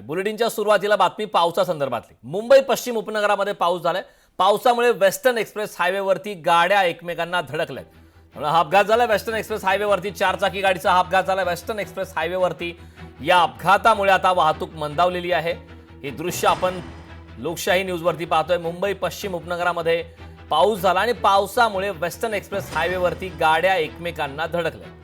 बुलेटिनच्या सुरुवातीला बातमी पावसासंदर्भातली। मुंबई पश्चिम उपनगरामध्ये पाऊस झालाय। पावसामुळे वेस्टर्न एक्सप्रेस हायवेवरती गाड्या एकमेकांना धडकल्यात। त्यामुळे हा अपघात झाला वेस्टर्न एक्सप्रेस हायवेवरती। चारचाकी गाडीचा हा अपघात झाला वेस्टर्न एक्सप्रेस हायवेवरती। या अपघातामुळे आता वाहतूक मंदावलेली आहे। हे दृश्य आपण लोकशाही न्यूजवरती पाहतोय। मुंबई पश्चिम उपनगरामध्ये पाऊस झाला आणि पावसामुळे वेस्टर्न एक्सप्रेस हायवेवरती गाड्या एकमेकांना धडकल्या।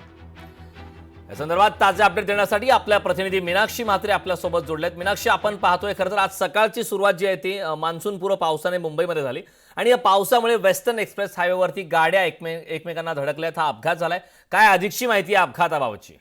या संदर्भात ताजे अपडेट देण्यासाठी आपल्या प्रतिनिधी मीनाक्षी म्हात्रे आपल्या सोबत जोडलेत। मीनाक्षी, आपण पाहतोय खरं तर आज सकाळची सुरुवात जी आहे ती मान्सूनपूर्व पावसाने मुंबईमध्ये झाली आणि या पावसामुळे वेस्टर्न एक्सप्रेस हायवेवरती गाड्या एकमेकांना धडकल्यात। हा अपघात झालाय। काय अधिकची माहिती आहे अपघाताबाबतची?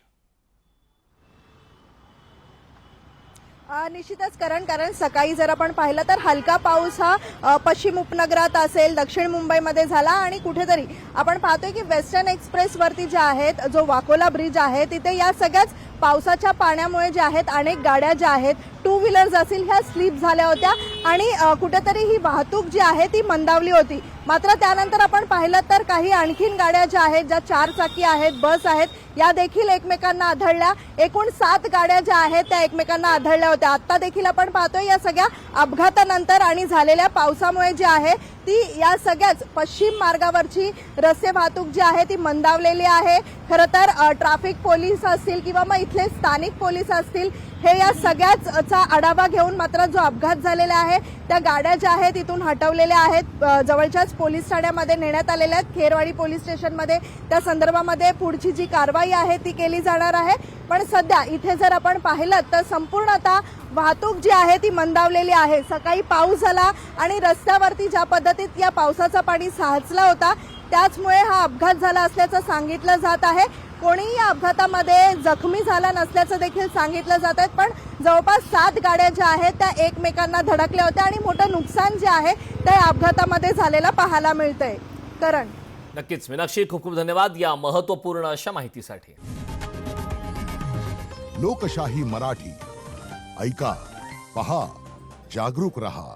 निश्चितच कारण सकाळी जर आपण पाहिलं तर हलका पाऊस हा पश्चिम उपनगरात असेल, दक्षिण मुंबईमध्ये झाला आणि कुठेतरी आपण पाहतोय की वेस्टर्न एक्सप्रेस वरती जे आहेत जो वाकोला ब्रिज आहे तिथे या सगळ्याच पावसाच्या पाण्यामुळे जे आहेत अनेक गाड्या ज्या आहेत टू व्हीलर्स असतील ह्या स्लिप झाल्या होत्या आणि कुठेतरी ही वाहतूक जी आहे ती मंदावली होती। मात्र त्यानंतर आपण पाहिलं तर काही आणखीन गाड्या ज्या आहेत, ज्या चारचाकी आहेत, बस आहेत, या देखील एकमेकांना आदळल्या। एकूण 7 गाड्या ज्या आहेत त्या एकमेकांना आदळल्या होत्या। आता देखील आपण पाहतोय या सगळ्या अपघातानंतर आणि झालेल्या पावसामुळे जे आहे ती या सगळ्याच पश्चिम मार्गावरची रस्ते वाहतूक जी आहे ती मंदावलेली आहे। खरं तर ट्रॅफिक पोलीस असतील किंवा मग इथले स्थानिक पोलीस असतील हे या सगळ्याचा आढावा घेऊन मात्र जो अपघात झालेला आहे त्या गाड्या ज्या आहेत तिथून हटवलेल्या आहेत, जवळच्याच पोलीस ठाण्यामध्ये नेण्यात आलेल्या आहेत। खेरवाडी पोलीस स्टेशनमध्ये त्या संदर्भामध्ये पुढची जी कारवाई आहे ती केली जाणार आहे। पण सध्या इथे जर आपण पाहिलं तर संपूर्ण आता वाहतूक जी आहे ती मंदावलेली आहे। सकाळी पाऊस झाला आणि रस्त्यावरती ज्या पद्धतीत या पावसाचा पाणी साचला होता त्याचमुळे हा अपघात झाला असल्याचं सांगितलं जात आहे। कोणीही या अपघातामध्ये जखमी झाला नसल्याचं देखील सांगितलं जात आहे। पण जवळपास 7 गाड्या ज्या आहेत त्या एकमेकांना धडकल्या होत्या आणि मोठं नुकसान जे आहे त्या अपघातामध्ये झालेलं पाहायला मिळतंय। करण, नक्कीच मीनाक्षी, खूप खूप धन्यवाद या महत्त्वपूर्ण अशा माहितीसाठी। लोकशाही मराठी ऐका, पहा, जागरूक रहा।